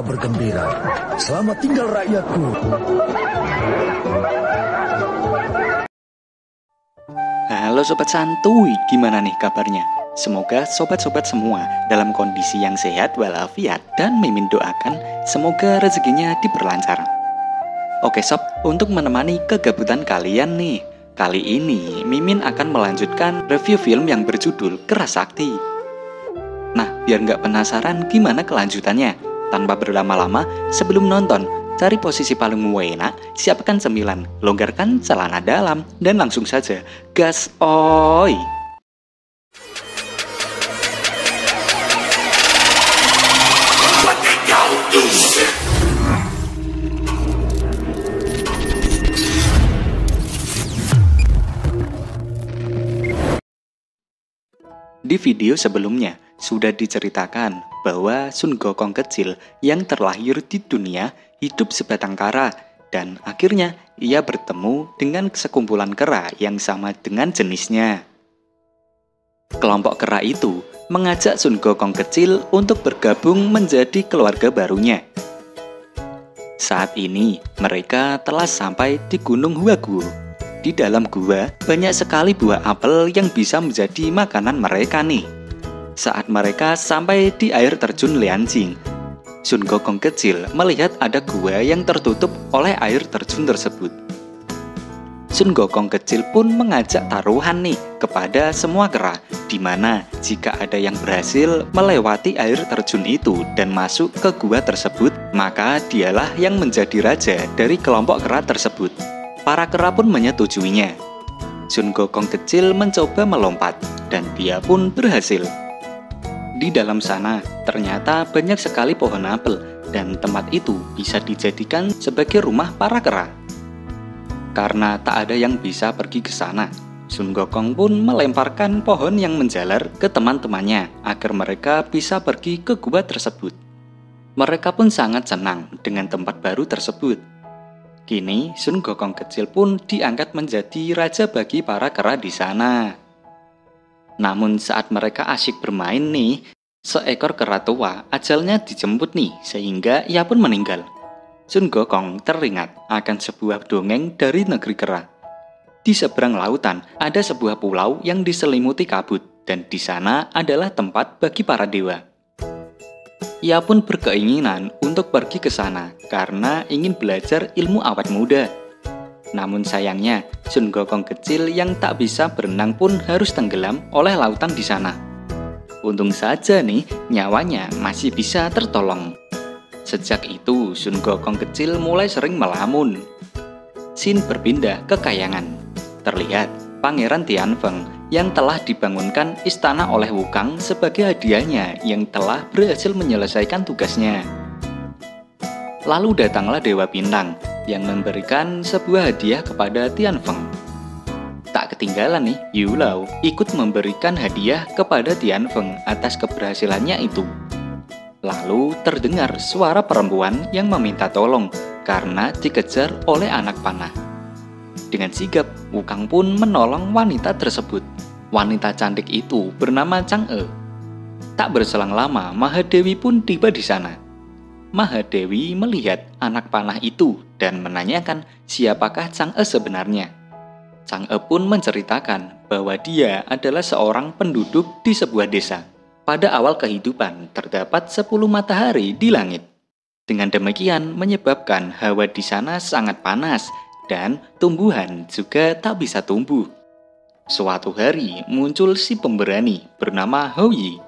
kita bergembira. Selamat tinggal rakyatku. Halo Sobat Santuy, gimana nih kabarnya? Semoga sobat-sobat semua dalam kondisi yang sehat walafiat dan Mimin doakan semoga rezekinya diperlancar. Oke sob, untuk menemani kegabutan kalian nih, kali ini Mimin akan melanjutkan review film yang berjudul Keras Sakti. Nah, biar nggak penasaran gimana kelanjutannya, tanpa berlama-lama sebelum nonton, cari posisi paling enak, siapkan cemilan, longgarkan celana dalam, dan langsung saja gas oi! Di video sebelumnya, sudah diceritakan bahwa Sun Gokong kecil yang terlahir di dunia hidup sebatang kara dan akhirnya ia bertemu dengan sekumpulan kera yang sama dengan jenisnya. Kelompok kera itu mengajak Sun Gokong kecil untuk bergabung menjadi keluarga barunya. Saat ini mereka telah sampai di Gunung Huaguo. Di dalam gua banyak sekali buah apel yang bisa menjadi makanan mereka nih. Saat mereka sampai di air terjun Lianjing, Sun Gokong kecil melihat ada gua yang tertutup oleh air terjun tersebut. Sun Gokong kecil pun mengajak taruhan nih kepada semua kera, di mana jika ada yang berhasil melewati air terjun itu dan masuk ke gua tersebut, maka dialah yang menjadi raja dari kelompok kera tersebut. Para kera pun menyetujuinya. Sun Gokong kecil mencoba melompat dan dia pun berhasil. Di dalam sana ternyata banyak sekali pohon apel dan tempat itu bisa dijadikan sebagai rumah para kera. Karena tak ada yang bisa pergi ke sana, Sun Gokong pun melemparkan pohon yang menjalar ke teman-temannya agar mereka bisa pergi ke gua tersebut. Mereka pun sangat senang dengan tempat baru tersebut. Kini Sun Gokong kecil pun diangkat menjadi raja bagi para kera di sana. Namun saat mereka asyik bermain nih, seekor kera tua ajalnya dijemput nih sehingga ia pun meninggal. Sun Gokong teringat akan sebuah dongeng dari negeri kera. Di seberang lautan ada sebuah pulau yang diselimuti kabut dan di sana adalah tempat bagi para dewa. Ia pun berkeinginan untuk pergi ke sana karena ingin belajar ilmu awet muda. Namun sayangnya, Sun Gokong kecil yang tak bisa berenang pun harus tenggelam oleh lautan di sana. Untung saja nih, nyawanya masih bisa tertolong. Sejak itu, Sun Gokong kecil mulai sering melamun. Scene berpindah ke Kayangan. Terlihat Pangeran Tianfeng yang telah dibangunkan istana oleh Wukang sebagai hadiahnya yang telah berhasil menyelesaikan tugasnya. Lalu datanglah Dewa Bintang yang memberikan sebuah hadiah kepada Tianfeng. Tak ketinggalan nih, Yu Lao ikut memberikan hadiah kepada Tianfeng atas keberhasilannya itu. Lalu terdengar suara perempuan yang meminta tolong karena dikejar oleh anak panah. Dengan sigap, Wukang pun menolong wanita tersebut. Wanita cantik itu bernama Chang'e. Tak berselang lama, Mahadewi pun tiba di sana. Mahadewi melihat anak panah itu dan menanyakan siapakah Chang'e sebenarnya. Chang'e pun menceritakan bahwa dia adalah seorang penduduk di sebuah desa. Pada awal kehidupan terdapat 10 matahari di langit. Dengan demikian menyebabkan hawa di sana sangat panas dan tumbuhan juga tak bisa tumbuh. Suatu hari muncul si pemberani bernama Hou Yi.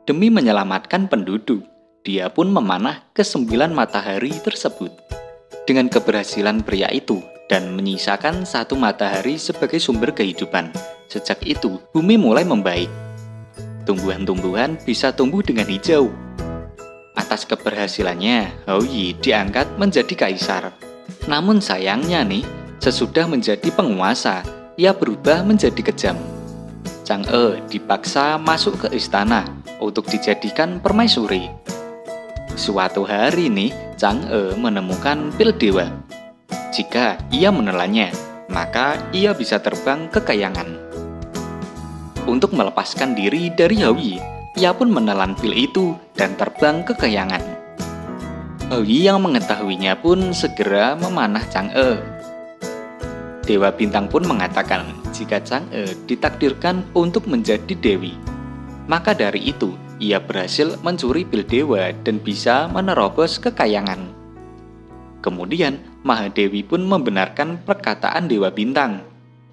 Demi menyelamatkan penduduk, dia pun memanah ke 9 matahari tersebut. Dengan keberhasilan pria itu dan menyisakan 1 matahari sebagai sumber kehidupan, sejak itu bumi mulai membaik. Tumbuhan-tumbuhan bisa tumbuh dengan hijau. Atas keberhasilannya, Hou Yi diangkat menjadi kaisar. Namun sayangnya nih, sesudah menjadi penguasa, ia berubah menjadi kejam. Chang'e dipaksa masuk ke istana untuk dijadikan permaisuri. Suatu hari nih, Chang'e menemukan pil dewa. Jika ia menelannya, maka ia bisa terbang ke Kayangan. Untuk melepaskan diri dari Hou Yi, ia pun menelan pil itu dan terbang ke Kayangan. Hoi yang mengetahuinya pun segera memanah Chang'e. Dewa Bintang pun mengatakan jika Chang'e ditakdirkan untuk menjadi dewi. Maka dari itu, ia berhasil mencuri pil dewa dan bisa menerobos kekayangan. Kemudian, Mahadewi pun membenarkan perkataan Dewa Bintang.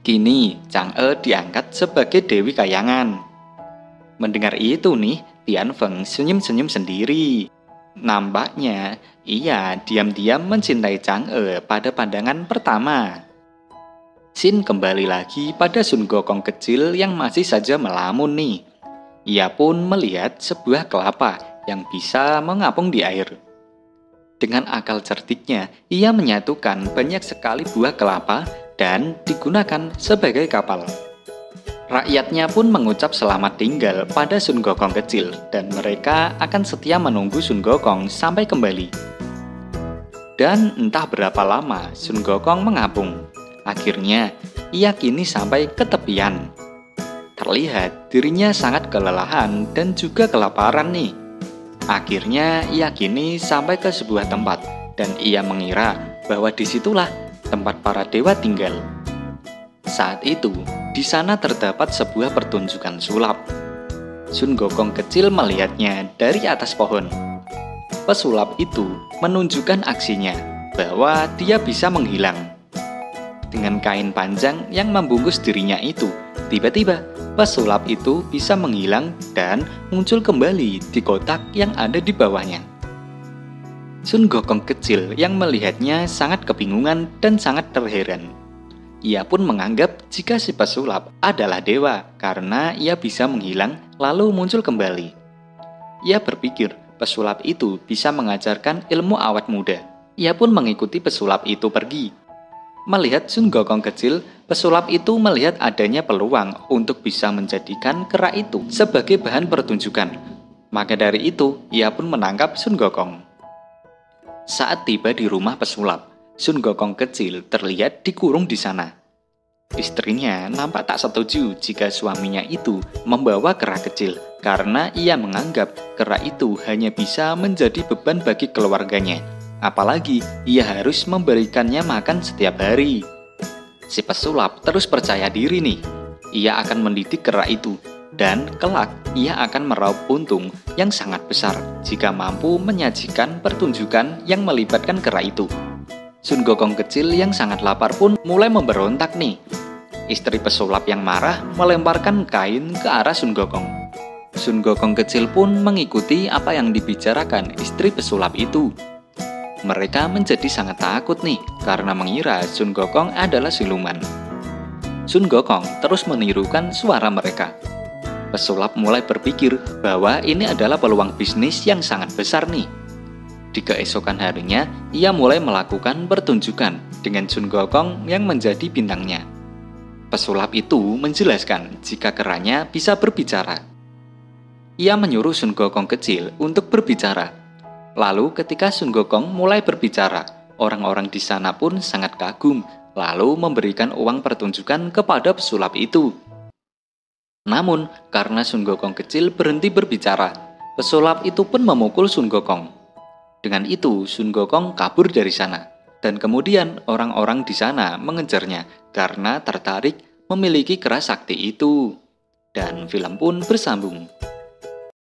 Kini, Chang'e diangkat sebagai Dewi Kayangan. Mendengar itu nih, Tianfeng senyum-senyum sendiri. Nampaknya, ia diam-diam mencintai Chang'e pada pandangan pertama. Xin kembali lagi pada Sun Gokong kecil yang masih saja melamun nih. Ia pun melihat sebuah kelapa yang bisa mengapung di air. Dengan akal cerdiknya, ia menyatukan banyak sekali buah kelapa dan digunakan sebagai kapal. Rakyatnya pun mengucap selamat tinggal pada Sun Gokong kecil dan mereka akan setia menunggu Sun Gokong sampai kembali. Dan entah berapa lama Sun Gokong mengapung. Akhirnya, ia kini sampai ke tepian. Terlihat dirinya sangat kelelahan dan juga kelaparan nih. Akhirnya, ia kini sampai ke sebuah tempat dan ia mengira bahwa disitulah tempat para dewa tinggal. Saat itu, di sana terdapat sebuah pertunjukan sulap. Sun Gokong kecil melihatnya dari atas pohon. Pesulap itu menunjukkan aksinya bahwa dia bisa menghilang. Dengan kain panjang yang membungkus dirinya itu, tiba-tiba pesulap itu bisa menghilang dan muncul kembali di kotak yang ada di bawahnya. Sun Gokong kecil yang melihatnya sangat kebingungan dan sangat terheran. Ia pun menganggap jika si pesulap adalah dewa karena ia bisa menghilang lalu muncul kembali. Ia berpikir pesulap itu bisa mengajarkan ilmu awet muda. Ia pun mengikuti pesulap itu pergi. Melihat Sun Gokong kecil, pesulap itu melihat adanya peluang untuk bisa menjadikan kera itu sebagai bahan pertunjukan. Maka dari itu, ia pun menangkap Sun Gokong. Saat tiba di rumah pesulap, Sun Gokong kecil terlihat dikurung di sana. Istrinya nampak tak setuju jika suaminya itu membawa kera kecil karena ia menganggap kera itu hanya bisa menjadi beban bagi keluarganya. Apalagi ia harus memberikannya makan setiap hari. Si pesulap terus percaya diri nih. Ia akan mendidik kera itu dan kelak ia akan meraup untung yang sangat besar jika mampu menyajikan pertunjukan yang melibatkan kera itu. Sun Gokong kecil yang sangat lapar pun mulai memberontak nih. Istri pesulap yang marah melemparkan kain ke arah Sun Gokong. Sun Gokong kecil pun mengikuti apa yang dibicarakan istri pesulap itu. Mereka menjadi sangat takut nih karena mengira Sun Gokong adalah siluman. Sun Gokong terus menirukan suara mereka. Pesulap mulai berpikir bahwa ini adalah peluang bisnis yang sangat besar nih. Di keesokan harinya, ia mulai melakukan pertunjukan dengan Sun Gokong yang menjadi bintangnya. Pesulap itu menjelaskan jika keranya bisa berbicara. Ia menyuruh Sun Gokong kecil untuk berbicara. Lalu ketika Sun Gokong mulai berbicara, orang-orang di sana pun sangat kagum, lalu memberikan uang pertunjukan kepada pesulap itu. Namun, karena Sun Gokong kecil berhenti berbicara, pesulap itu pun memukul Sun Gokong. Dengan itu, Sun Gokong kabur dari sana. Dan kemudian orang-orang di sana mengejarnya karena tertarik memiliki kera sakti itu. Dan film pun bersambung.